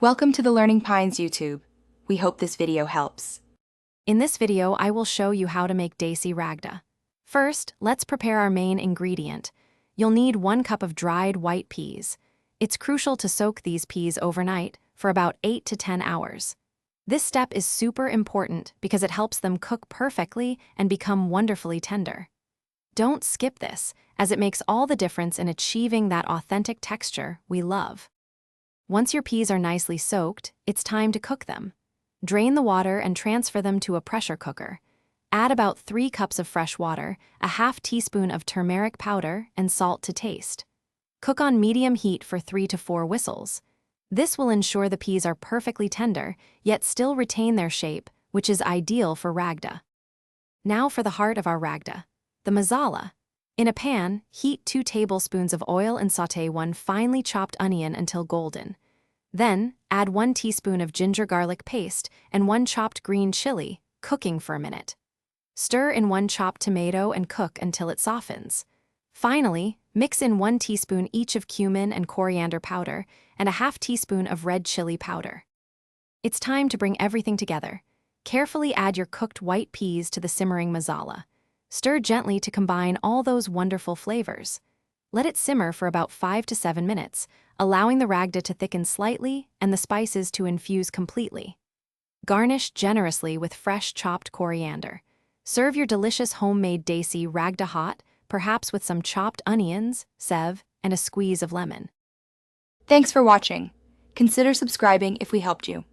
Welcome to the Learning Pines YouTube. We hope this video helps. In this video, I will show you how to make Desi Ragda. First, let's prepare our main ingredient. You'll need 1 cup of dried white peas. It's crucial to soak these peas overnight for about 8 to 10 hours. This step is super important because it helps them cook perfectly and become wonderfully tender. Don't skip this, as it makes all the difference in achieving that authentic texture we love. Once your peas are nicely soaked, it's time to cook them. Drain the water and transfer them to a pressure cooker. Add about 3 cups of fresh water, a half teaspoon of turmeric powder, and salt to taste. Cook on medium heat for 3 to 4 whistles. This will ensure the peas are perfectly tender, yet still retain their shape, which is ideal for ragda. Now for the heart of our ragda, the masala. In a pan, heat 2 tablespoons of oil and sauté 1 finely chopped onion until golden. Then, add 1 teaspoon of ginger garlic paste and 1 chopped green chili, cooking for a minute. Stir in 1 chopped tomato and cook until it softens. Finally, mix in 1 teaspoon each of cumin and coriander powder and a half teaspoon of red chili powder. It's time to bring everything together. Carefully add your cooked white peas to the simmering masala. Stir gently to combine all those wonderful flavors. Let it simmer for about 5 to 7 minutes, allowing the ragda to thicken slightly and the spices to infuse completely. Garnish generously with fresh chopped coriander. Serve your delicious homemade Desi Ragda hot, perhaps with some chopped onions, sev, and a squeeze of lemon. Thanks for watching. Consider subscribing if we helped you.